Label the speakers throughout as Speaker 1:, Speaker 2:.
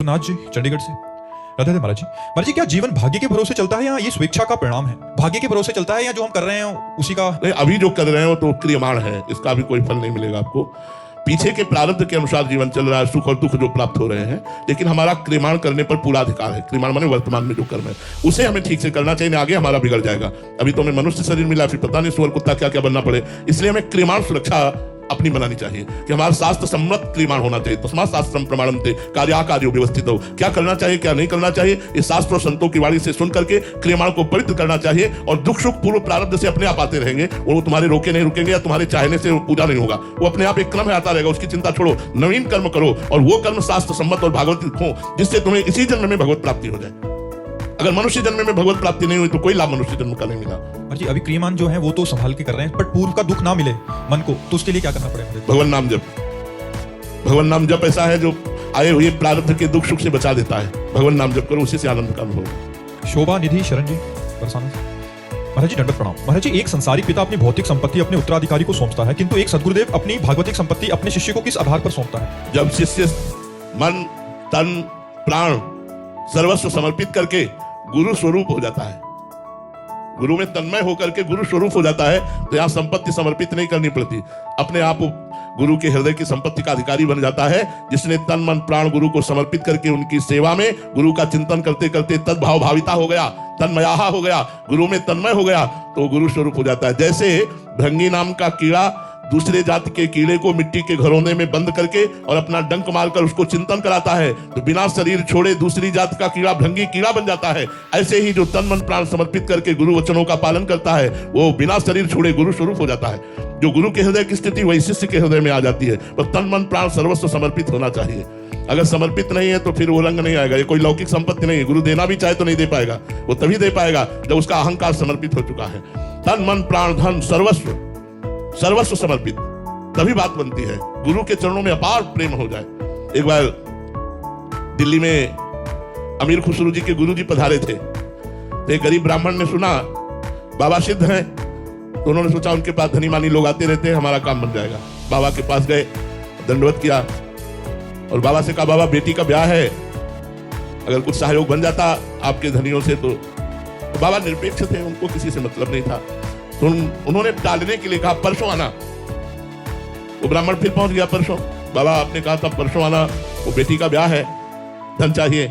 Speaker 1: नाथ जी चंडीगढ़ से। राधे राधे महाराज जी। महाराज जी, क्या जीवन भाग्य के भरोसे चलता है या ये स्वेच्छा का परिणाम है? भाग्य के भरोसे चलता है या जो हम कर रहे हैं उसी का?
Speaker 2: नहीं, अभी जो कर रहे हो तो क्रियमाण है, इसका भी कोई फल नहीं मिलेगा आपको। पीछे के प्रारब्ध के अनुसार जीवन चल रहा है, सुख और दुख जो प्राप्त हो रहे हैं, लेकिन हमारा क्रियमाण करने पर पूरा अधिकार है। क्रियमाण माने वर्तमान में जो कर्म है उसे हमें ठीक से करना चाहिए, आगे हमारा बिगड़ जाएगा। अभी तो हमें मनुष्य शरीर मिला, फिर पता नहीं सुअर कुत्ता क्या क्या बनना पड़े, इसलिए हमें क्रियमाण सुरक्षा अपनी बनानी चाहिए कि हमारा शास्त्र सम्मत क्रियमाण होना चाहिए। तस्मात् शास्त्रम प्रमाणन्ते कार्याकार्यो व्यवस्थितो। क्या करना चाहिए क्या नहीं करना चाहिए, इस शास्त्र और संतों की वाणी से सुन करके क्रियमाण को पवित्र करना चाहिए, और दुख सुख पूर्व प्रारब्ध से अपने आप आते रहेंगे, और वो तुम्हारे रोके नहीं रुकेंगे या तुम्हारे चाहने से पूजा नहीं होगा, वो अपने आप एक क्रम में आता रहेगा। उसकी चिंता छोड़ो, नवीन कर्म करो, और वो कर्म शास्त्र सम्मत और भागवत हो जिससे तुम्हें इसी जन्म में भगवत प्राप्ति हो जाए। अगर मनुष्य जन्म में भगवत प्राप्ति नहीं हुई तो कोई लाभ मनुष्य जन्म का नहीं मिला।
Speaker 1: जी, अभी क्रियमान जो है वो तो संभाल के कर रहे हैं, बट पूर्व का दुख ना मिले मन को, तो उसके लिए क्या करना पड़ेगा?
Speaker 2: भगवान नाम जप। भगवान नाम जप ऐसा है जो आए हुए प्रारब्ध के दुख सुख से बचा देता है। भगवान नाम जप करो, उसी से आनंद का अनुभव।
Speaker 1: शोभा निधि शरण जी बरसाना। महाराज जी दंडवत प्रणाम। महाराज जी, एक संसारिक पिता अपनी भौतिक संपत्ति अपने उत्तराधिकारी को सौंपता है, किंतु एक सद्गुरुदेव अपनी भागवतिक संपत्ति अपने शिष्य को किस आधार पर सौंपता है?
Speaker 2: जब शिष्य मन तन प्राण सर्वस्व समर्पित करके गुरु स्वरूप हो जाता है, गुरु में तन्मय होकर के गुरु स्वरूप हो जाता है, तो यहाँ संपत्ति समर्पित नहीं करनी पड़ती, अपने आप गुरु के हृदय की संपत्ति का अधिकारी बन जाता है। जिसने तन मन प्राण गुरु को समर्पित करके उनकी सेवा में गुरु का चिंतन करते करते तद्भाव भाविता हो गया, तन्मयाहा हो गया, गुरु में तन्मय हो गया, तो गुरु स्वरूप हो जाता है। जैसे भृंगी नाम का कीड़ा दूसरे जाति के कीड़े को मिट्टी के घरौंदे में बंद करके और अपना डंक मारकर उसको चिंतन कराता है, तो बिना शरीर छोड़े दूसरी जाति का कीड़ा भृंगी कीड़ा बन जाता है। ऐसे ही जो तन मन प्राण समर्पित करके गुरु वचनों का पालन करता है वो बिना शरीर छोड़े गुरु स्वरूप हो जाता है। जो गुरु के हृदय की स्थिति वही शिष्य के हृदय में आ जाती है, पर तन मन प्राण सर्वस्व समर्पित होना चाहिए। अगर समर्पित नहीं है तो फिर वो रंग नहीं आएगा। ये कोई लौकिक संपत्ति नहीं है, गुरु देना भी चाहे तो नहीं दे पाएगा, वो तभी दे पाएगा जब उसका अहंकार समर्पित हो चुका है। तन मन प्राण धन सर्वस्व समर्पित, तभी बात बनती है। गुरु के चरणों में अपार प्रेम हो जाए। एक बार दिल्ली में अमीर खुसरो जी के गुरु जी पधारे थे, तो एक गरीब ब्राह्मण ने सुना बाबा सिद्ध हैं, तो उन्होंने सोचा उनके पास धनी मानी लोग आते रहते हैं, हमारा काम बन जाएगा। बाबा के पास गए, दंडवत किया और बाबा से कहा बाबा बेटी का ब्याह है, अगर कुछ सहयोग बन जाता आपके धनियों से तो बाबा निरपेक्ष थे, उनको किसी से मतलब नहीं था। तो उन्होंने टालने के लिए कहा परसों आना। वो ब्राह्मण फिर पहुंच गया परसों, बाबा आपने कहा था परसों आना, वो बेटी का ब्याह है, धन चाहिए।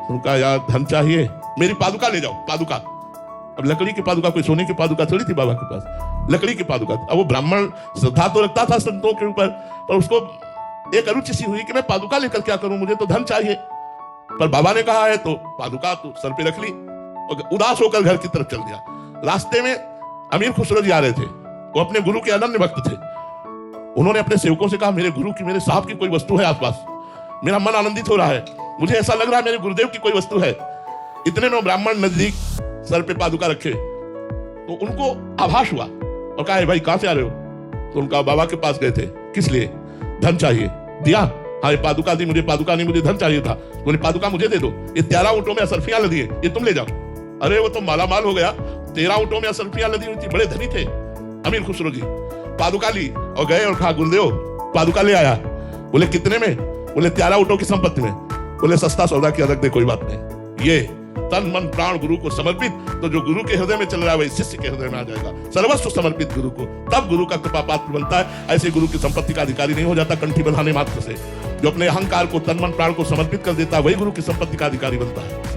Speaker 2: उनका यार धन चाहिए, मेरी पादुका ले जाओ। पादुका, अब लकड़ी की पादुका, कोई सोने की पादुका थोड़ी थी बाबा के पास, लकड़ी की पादुका। अब वो ब्राह्मण श्रद्धा तो रखता था संतों के ऊपर, पर उसको एक अरुचि सी हुई कि मैं पादुका लेकर क्या करूं, मुझे तो धन चाहिए। पर बाबा ने कहा है तो पादुका तो सर पे रख ली और उदास होकर घर की तरफ चल दिया। रास्ते में अमीर खुसरो जी आ रहे थे, वो अपने गुरु के अनन्य भक्त थे। उन्होंने अपने सेवकों से कहा मेरे गुरु की, मेरे साहब की कोई वस्तु है आसपास, मेरा मन आनंदित हो रहा है, मुझे ऐसा लग रहा है मेरे गुरुदेव की कोई वस्तु है। इतने में ब्राह्मण नजदीक सर पे पादुका रखे, तो उनको आभास हुआ और कहा भाई कहां से आ रहे हो? तो उनका बाबा के पास गए थे, किस लिए? धन चाहिए। दिया? हाँ, ये पादुका दी, मुझे पादुका नहीं, मुझे धन चाहिए था। बोले पादुका मुझे दे दो, ये 13 ऊंटों में असरफियां लदी है, ये तुम ले जाओ। अरे वो तो मालामाल हो गया, 13 ऊंटों में असरफियां लदी हुई थी, बड़े धनी थे अमीर खुसरो जी। पादुका ली और गए और कहा गुरुदेव पादुका ले आया। बोले कितने में? बोले 13 ऊंटों की संपत्ति में। बोले सस्ता सौदा किया, रख दे, कोई बात नहीं। ये तन मन प्राण गुरु को समर्पित, तो जो गुरु के हृदय में चल रहा है वही शिष्य के हृदय में आ जाएगा। सर्वस्व समर्पित गुरु को, तब गुरु का कृपा पात्र बनता है। ऐसे गुरु की संपत्ति का अधिकारी नहीं हो जाता कंठी बंधाने मात्र से। जो अपने अहंकार को तन मन प्राण को समर्पित कर देता है वही गुरु की संपत्ति का अधिकारी बनता है।